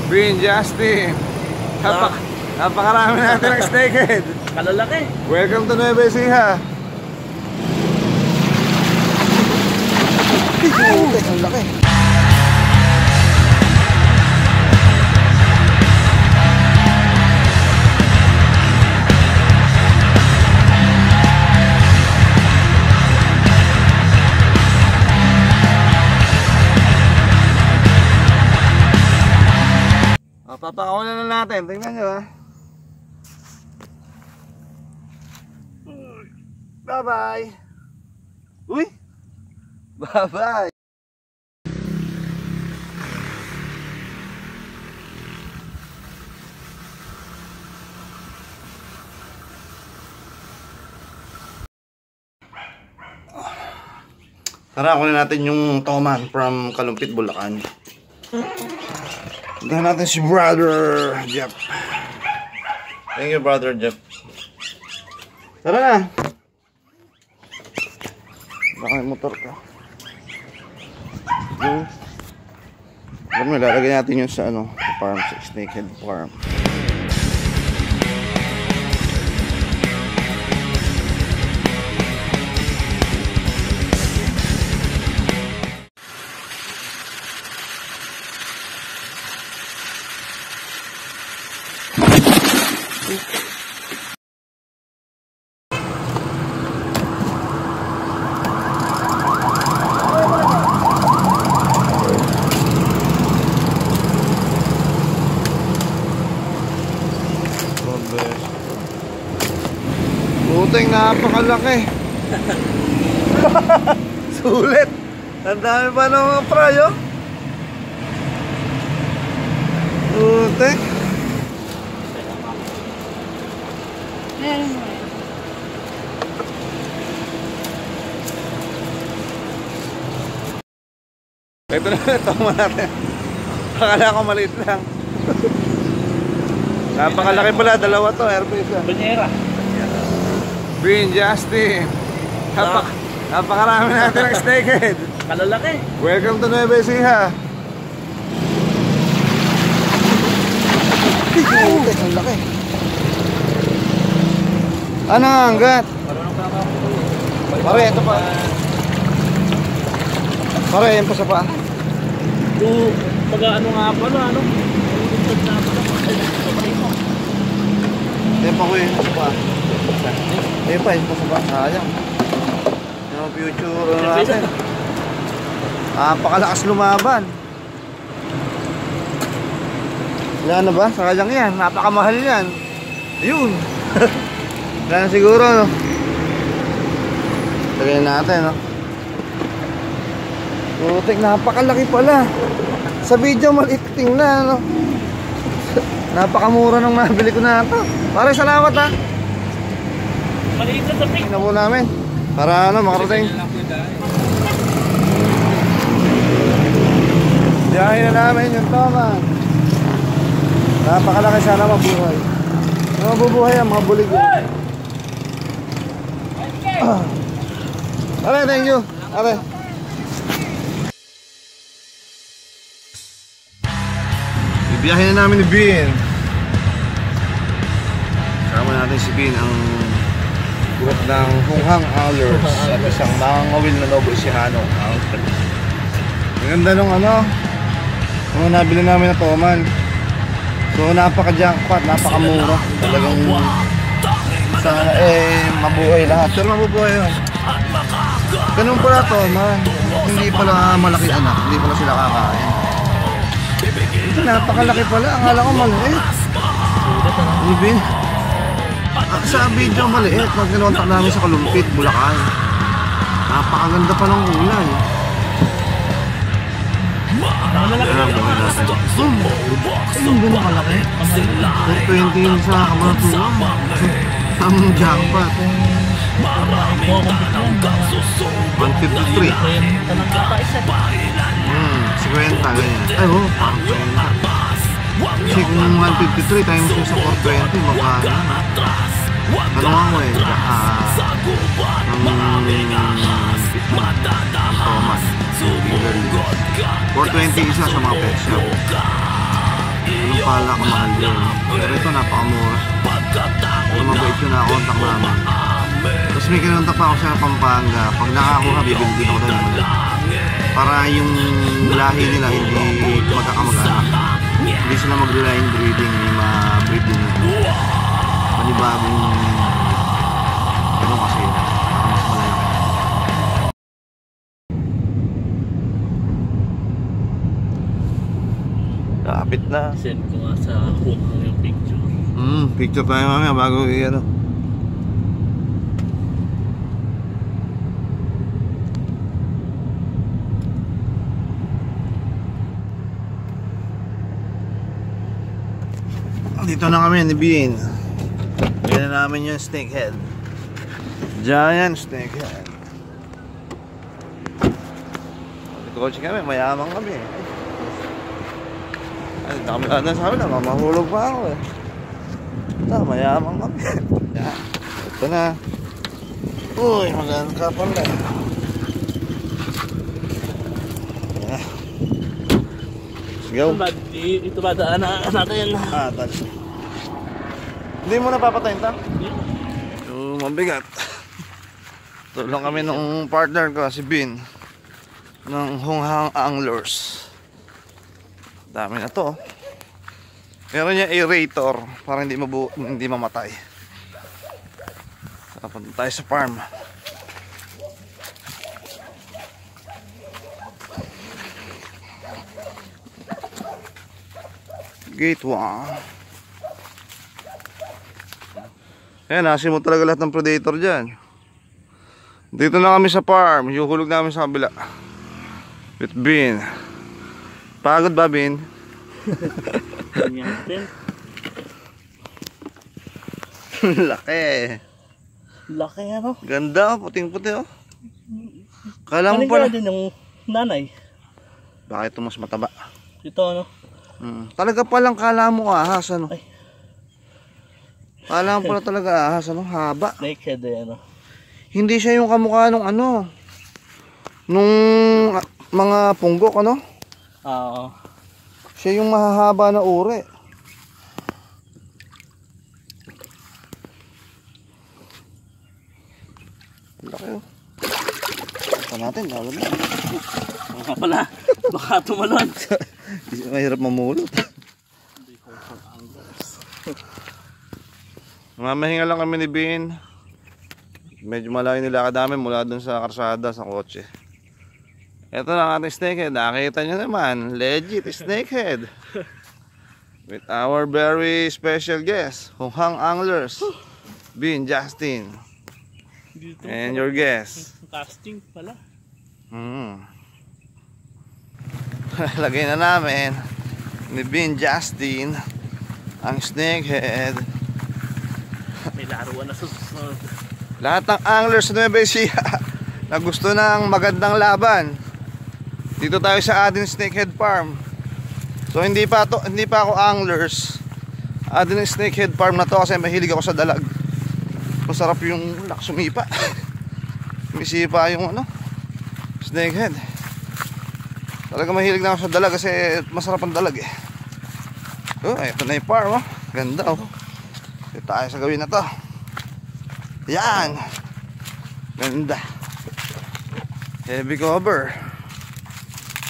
Green Justin. Napakarami natin ng snakehead. Kalalaki. Welcome to Nueva Ecija. Ang laki. Papakawalan na natin, tingnan nyo ha. Bye bye. Uy, bye bye. Tara, kunin natin yung toman from Kalumpit, Bulacan. Tignan natin si Brother Jeff. Thank you, Brother Jeff. Tara na. Baka may motor ka. Alam mo, lalagay natin yun sa ano, sa farm, sa Snakehead Farm. Buting napakalaki. Sulit. Ang dami pa ng mga prayo. Buting. Ito na tama natin. Akala ko maliit lang. Napakalaki pala, dalawa to, airbase. Banyera. Green Justin. Napakarami natin ng snakehead. Kalalaki. Welcome to Nueva Ecija. Ang laki. Ano nga hanggat? Pare, ito pa. Pare, yan pa sa pa. Yung pag-ano nga pala, ano? Yan pa ko yun, sa pa. Yan pa, yan pa sa pa. Sayang. Yung future natin. Napakalakas lumaban. Wala na ba? Sayang yan. Napakamahal yan. Ayun. Wala na siguro, no? Lagyan natin, no? Putik, napakalaki pala. Sa video maliit tingnan, no? Napakamura nung nabili ko na ito. Pare, salamat ha. Maliit na sa pic. Tingnan po namin. Para ano, makarating. Diyahin na namin yung toman. Napakalaki, sana mabuhay. Mabubuhay ang mga bulig yun. Pare, thank you. Pare. Ibiyahin na namin ni Bean. Kasama natin si Bean, ang group ng Hunghang Owlers at isang mangawil na Novo Ecijano. Ang ganda nung ano, nung nabili namin na toman. So napaka-jackpot, napakamura. Talagang sana mabuhay lahat. Pero mabubuhay yun. Ganun pala toman. Hindi pala malaki anak, hindi pala sila kakain. Napakalaki pala, akala ko maliit. Ibin. Sa video maliit, pag kinontak namin sa Kalumpit, Bulacan. Napakaganda pa ng kulay. Ayun, gano'n kalaki. 420 yun sa Kamaratuan. Ang jackpot. 153. 50 ganyan. Ay ho, parang 50. Kasi kung 153 times yung sa 420, magkano. Ano nga mo eh, Thomas 420 isa sa mga pet shop. Sampalak, mahal yun. Pero ito napakamura. Kung mabait yun, nakakontak namin. Tapos may kinontak pa ako sa Pampanga. Pag nakakuha, bibili din ako doon. Para yung lahi nila hindi magkakamag-anak. Hindi sila mag-line breeding, may ma-breed din na. Panibagong ano kasi yun. Mas malalaki. Kapit na. Send ko nga sa Hunghang yung picture. Picture tayo mamaya bago i-ano. Dito na kami ni Bean. Ganyan namin yung snakehead. Giant snakehead. Kotse kami, mayamang kami. Ay, dami na sa amin, mamahulog pa ako eh. Mayamang kami. Yan, ito na. Uy, maganda ka pala. Yan. Go. Ito ba daanan natin? Tali. Hindi mo napapatayin ta? So, mabigat. Tulong kami ng partner ko, si Bin, ng Hunghang Anglers. Dami na to. Meron niya aerator para hindi mamatay. Punta tayo sa farm. Gate 1. Ayan, nasin mo talaga lahat ng predator dyan. Dito na kami sa farm. Yuhulog namin sa kabila with Bin. Pagod ba, Bin? Laki. Laki ano? Ganda, puting-puti oh. Kala mo pala din yung nanay. bakit ito mas mataba? Ito ano? Talaga palang kala mo ahas ano? Ay. Kala mo pala talaga ahas ano? Haba. Snakehead eh ano? Hindi siya yung kamukha nung ano, nung mga punggok ano? Oo. Siya yung mahahaba na uri. Laki oh. Ito natin, lalo na. Nga pala, baka tumalon. Mahirap mamulot. Mamahinga lang kami ni Bin. Medyo malayo nilakad namin mula dun sa karsada sa kotse. Ito na ang ating snakehead. Nakita nyo naman, legit snakehead. With our very special guest, Hunghang Anglers, Bin, Justin, and your guest. Casting pala. Lagay na namin ni Bin, Justin, ang snakehead. May laruan na susunod. Lahat ng anglers sa Nueva Ecija na gusto ng magandang laban, dito tayo sa Aden Snakehead Farm. So hindi pa ako anglers. Aden Snakehead Farm na to kasi mahilig ako sa dalag. Masarap yung sumipa. Misipa yung ano, snakehead. Talaga mahilig na ako sa dalag kasi masarap ang dalag eh. Oh, ito na yung farm oh. Ganda oh. Dito tayo sa gawin na to. Yan. Ganda. Heavy cover.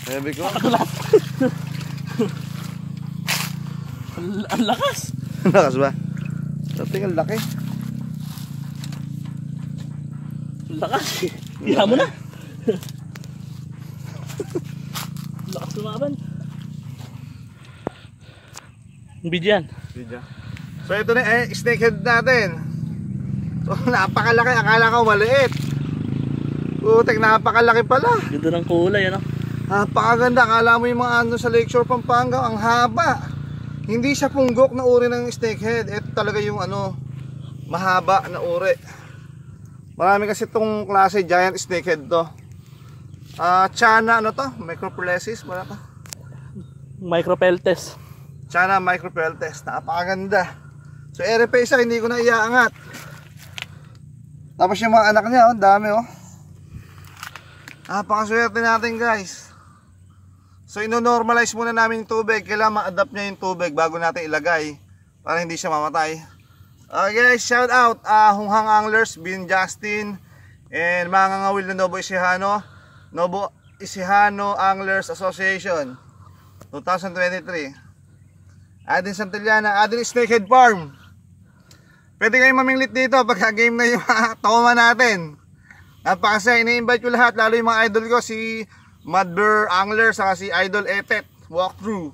Heavy cover. Ang lakas. Ang lakas ba? Dating ang laki. Ang lakas. Iha mo na. Ang lakas lumaban. Ang bidyan. So ito na snakehead natin. So napakalaki, akala ko maliit. Putek, napakalaki pala. Ganda ng kulay ano. Napakaganda, akala mo yung mga ano sa Lakeshore Pampanga, ang haba. Hindi siya punggok na uri ng snakehead. Ito talaga yung ano, mahaba na uri. Marami kasi itong klase giant snakehead to. Chana ano to? Micropeltis, wala ka? Micropeltis. Chana micropeltis, napakaganda. So RP isa, hindi ko na iaangat. Tapos yung mga anak niya, oh, dami oh. Napakaswerte natin guys. So ino-normalize muna namin yung tubig. Kailangan ma-adapt niya yung tubig bago natin ilagay para hindi siya mamatay. Okay guys, shout out Hunghang Anglers, Bin Justin, and mga ngangawil na Novo Ecijano Anglers Association 2023. Adin Santillana, Adin Snakehead Farm. Pwede kayong maminglit dito pagka game na yung toma natin. Napakasaya, ini-invite ko lahat, lalo yung mga idol ko, si Madber Angler, saka si Idol Etet Walkthrough.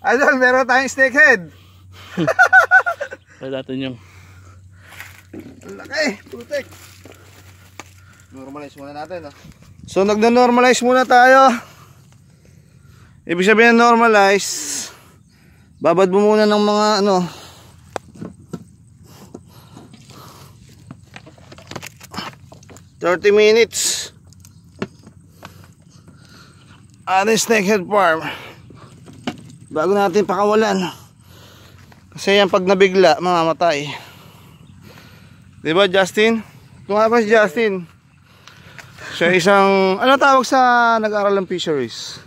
Idol, meron tayong snakehead. Pwede natin yung laki, putik. Normalize muna natin, no? So nagno-normalize muna tayo. Ibig sabihin normalize, babad mo muna ng mga ano, $30 minutes. Ano yung Snakehead Farm bago natin pakawalan, kasi yan pag nabigla mamamatay. Diba Justin? Kung nga ba si Justin, siya isang, ano tawag sa nag-aaral ng fisheries?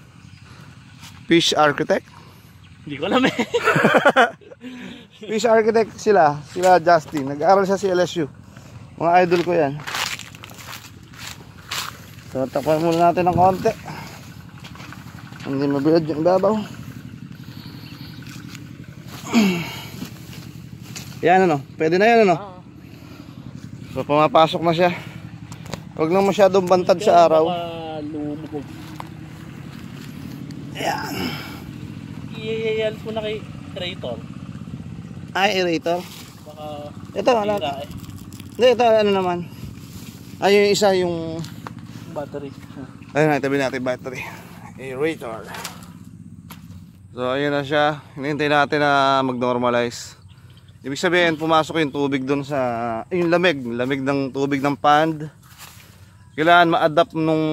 Fish architect? hindi ko alam eh. Fish architect sila Justin, nag-aaral siya si LSU. Mga idol ko yan. So takpan muna natin ng konti, hindi mabilad yung ibabaw. Yan ano, pwede na yan ano. So pumapasok na siya. Huwag lang masyadong bantad sa araw. Ayan. I-alis mo na kay aerator. Ay, aerator. Baka ito ano? tira eh. Hindi, ito ano naman. Ay, yung isa yung Battery. ayun, itabi natin battery. Aerator. So ayun na siya. Hinihintay natin na mag-normalize. Ibig sabihin pumasok yung tubig dun sa, yung lamig ng tubig ng pond. Kailangan ma-adapt nung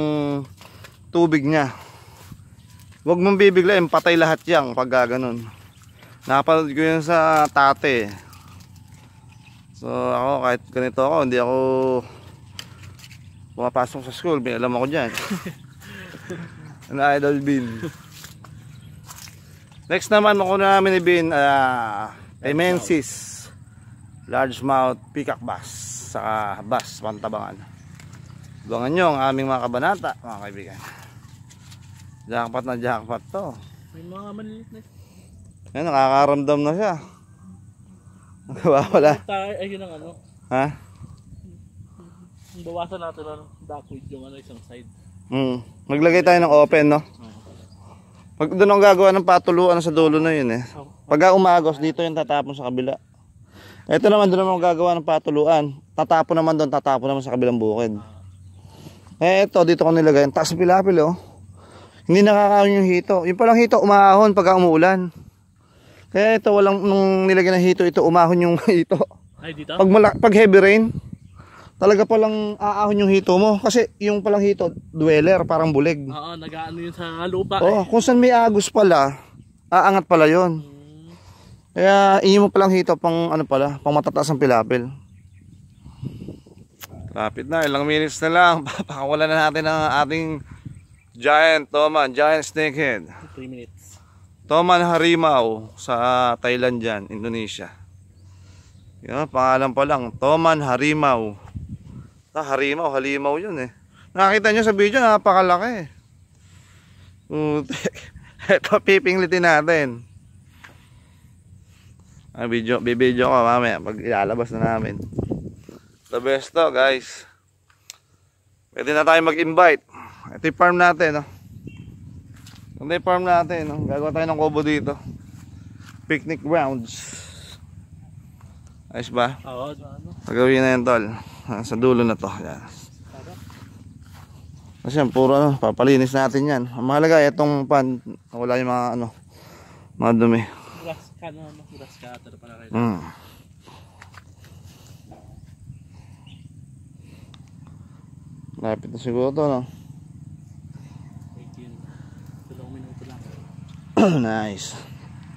tubig niya. Huwag mong bibiglayin, patay lahat yan pag gaganon. Napanood ko yun sa tate. So ako, kahit ganito ako, hindi ako pumapasok sa school, may alam ako dyan. Ano, Idol Bin. Next naman, makuha namin ni Bin, Emensis, largemouth peacock bass, saka bass, Pantabangan. Abangan nyo ang aming mga kabanata, mga kaibigan. Jackpot na jackpot to. May mga maliit na. Ayun, nakakaramdam na siya. Wala. Ayun ang ano. Ha? Bawasan natin ang duckweed yung ano, isang side. Maglagay tayo ng open, no? Pag doon ang gagawa ng patuluan sa dulo na yun eh. Pag umagos, dito yung tatapon sa kabila. Ito naman, doon naman gagawa ng patuluan. Tatapon naman doon, tatapon naman sa kabilang bukid. Eh ito, dito ko nilagay. Ang taas pilapil, oh. Hindi nakakaon yung hito. Yung palang hito, umahon pagka umuulan. Kaya ito, walang nung nilagay ng hito, ito umahon yung hito. Ay, dito? Pag heavy rain, talaga palang aahon yung hito mo. Kasi yung palang hito, dweller, parang bulig. Oo, nag-ano yun sa lupa. Oh, kung saan may agos pala, aangat pala yon. Kaya inyo mo palang hito pang ano pala, pang matataas ang pilapil. Lapit na, ilang minutes na lang. Pakawalan na natin ang ating giant Toman, giant snakehead. 3 minutes. Toman Harimau sa Thailand dyan, Indonesia. Yan, pangalan pa lang, Toman Harimau. Halimaw yun eh. Nakakita nyo sa video, napakalaki. Ito, pipinglitin natin. Bibidyo ko mamaya pag ilalabas na namin. The best to guys. Pwede na tayo mag-invite. Ito yung farm natin, no? Ito yung farm natin, no? Gagawa tayo ng kubo dito. Picnic grounds. Ayos ba? Oo, ano? Pagawin na yan, tol. Sa dulo na to. Yan. Kasi yan, puro ano, papalinis natin yan. Ang mahalaga, itong pan, wala yung mga ano, mga dumi. Grass cutter pala rin. Lapit na siguro to, no? 18 minuto lang. Nice.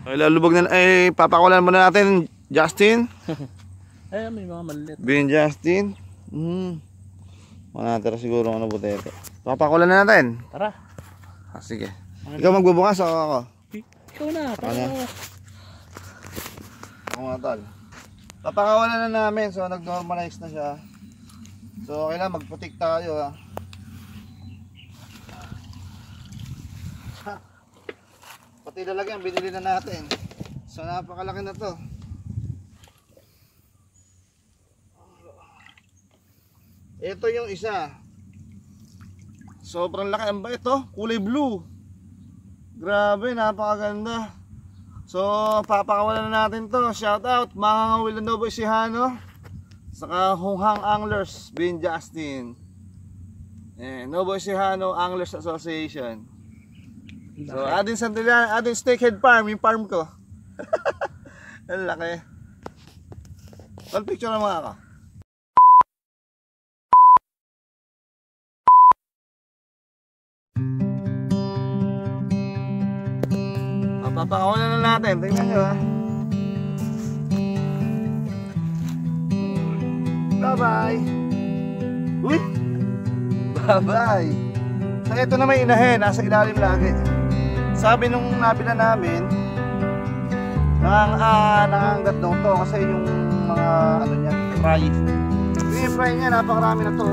Okay, lalubog na, papakulan muna natin, Justin. Ay, may mga maliit. Bin Justin. Manatira siguro ano butete. Papakulan na natin. Tara. Sige. Ikaw magbubukas o ako? Ikaw na, para Ano? Ako nga tol. Papakawalan na namin, so nag-normalize na siya. So kailangan magputik tayo ha. Pati lalagyan, binili na natin. So napakalaki na to. Ito yung isa. Sobrang laki. Ang bait to, kulay blue. Grabe, napakaganda. So papakawalan na natin to. Shout out mga Wilanovo Isihano, saka Honghang Anglers, Bin Justin, Novo Isihano Anglers Association. So Adin Santillan, Adin Snakehead Farm, yung farm ko. Ang laki. Well, picture na mga ako. Papakawalan na natin, tingnan nyo ha. Bye bye. Uy, bye bye. So ito na may inahin, nasa ilalim lagi. Sabi nung nabila namin, nangangat daw to kasi yung mga ano niya, fry. Yung fry niya, napakarami na to.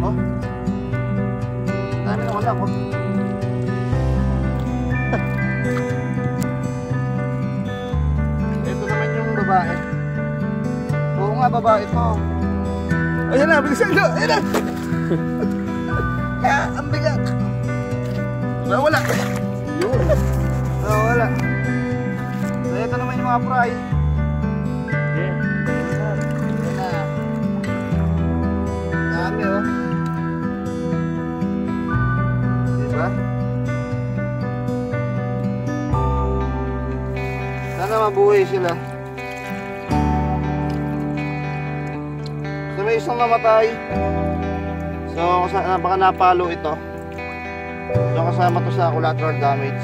Oh, dami na wala ko. Ito naman yung babae. Oo nga, babae to. Ayan na, bilisan nyo. Ayan na. Kaya, ang bigat. Wala. Yun. Wala. So ito naman yung mga fry. Ayan na. Dami oh. Diba? Sana mabuhay sila. So may isang namatay. So baka napalo ito. So kasama to sa collateral damage.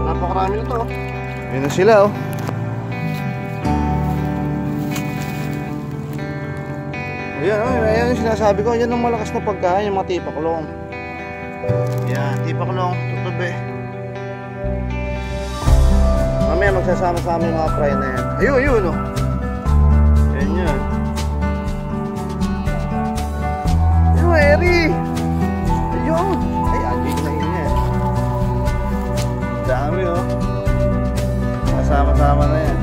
Napakarami nito oh. Yun na sila oh. Ayan yung sinasabi ko. Yan ang malakas na pagkain, yung mga tipaklong. Yan, tipaklong, tutubi. Mamaya magsasama-sama yung mga fry na yan. Ayun oh. Yan. Ayun, Eri. Ayun. Ay, agig na yun yan. Dami oh. Kasama-sama na yan.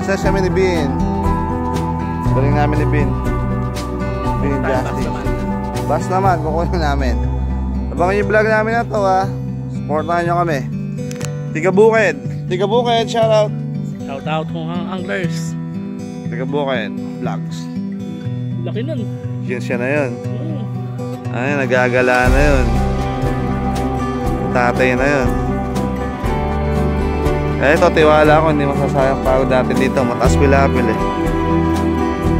Access kami ni Bin. Baling namin ni Bin. Bin Justice. Bas naman, kukunin namin. Abangan yung vlog namin na to ha. Supportahan nyo kami. Tiga Bukid, shoutout. Shoutout Honghang Anglers. Tiga Bukid vlogs. Laki nun. Yun siya na yun. Ay, nagagala na yun. Tatay na yun. Ito, tiwala ko, hindi masasayang pagod natin dito. Mataas pilapil eh.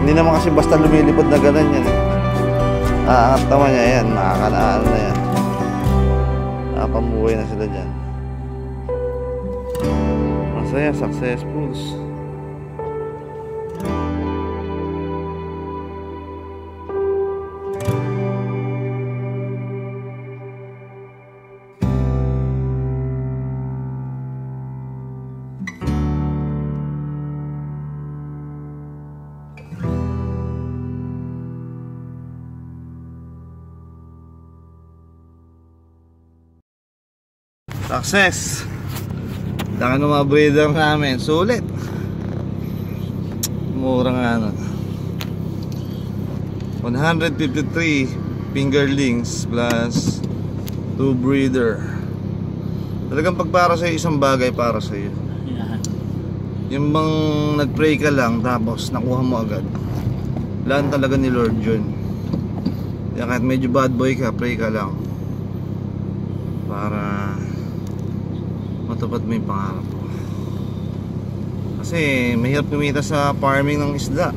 Hindi naman kasi basta lumilipad na gano'n yan eh. Aangat naman niya yan, makakanaan na yan. Nakapamuhay na sila dyan. Masaya, successful. Success. Laki ng mga breeder namin. Sulit. Mura nga ano. 153 fingerlings plus 2 breeder. Talagang pag para sa'yo, isang bagay para sa'yo. Yung bang nag-pray ka lang tapos nakuha mo agad. Laan talaga ni Lord yun. Kaya kahit medyo bad boy ka, pray ka lang para matupad mo yung pangarap mo. Kasi mahirap kumita sa farming ng isda.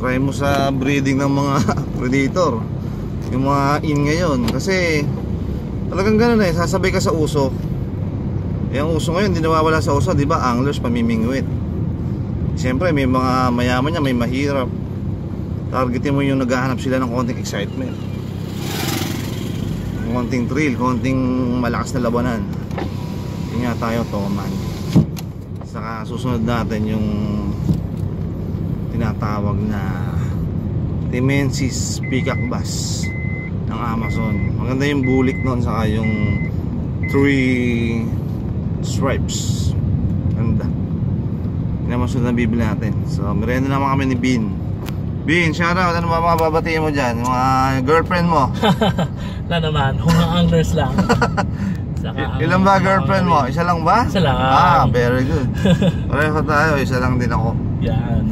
Try mo sa breeding ng mga predator, yung mga in ngayon. Kasi talagang ganun eh, sasabay ka sa uso. Yung uso ngayon, hindi nawawala sa uso, di ba? Anglers, pamimingwit. Siyempre may mga mayaman niya, may mahirap. Targetin mo yung naghahanap sila ng konting excitement, konting thrill, konting malakas na labanan. Yun nga tayo, Toman. Saka susunod natin yung tinatawag na Temensis Peacock Bass ng Amazon. Maganda yung bulik noon, saka yung 3 stripes. Ganda. Yun naman sunod na bibili natin. So merenda naman kami ni Bean. Bean, shoutout. Ano ba mga babatiin mo dyan? Mga girlfriend mo? Na naman, hungang anglers lang. Saka, Ilan ba girlfriend mo? Isa lang ba? Isa lang. Ah, very good. Pareho tayo, isa lang din ako. Yan.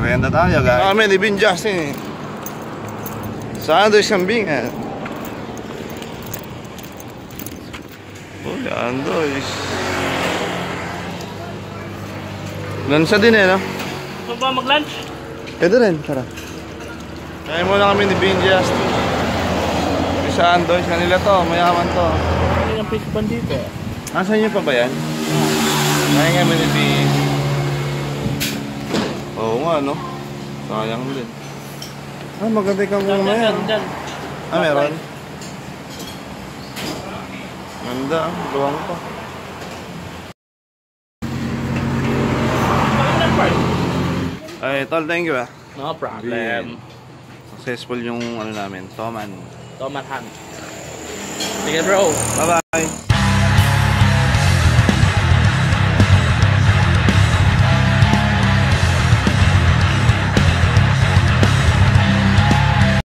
Maganda tayo, guys. Kami ni Bean Justin. Sandwich kambing, eh. Oh, sandwich. Lansa din eh, no? So ba mag-lunch? Pwede rin, tara. Kaya muna kami ni Bean Justin. May sandwich, kanila to, mayaman to. Ano yung fish pan dito? Nasaan nyo pa ba yan? Kaya nga kami ni Bean. Oo nga, no? Sayang din. Ah, maganda kang muna yan. Dyan. Ah, meron? Ganda, luwang pa. Ay, tol, thank you, ah. No problem. Successful yung ano namin, Toman. Tomat hand. Sige bro. Bye-bye.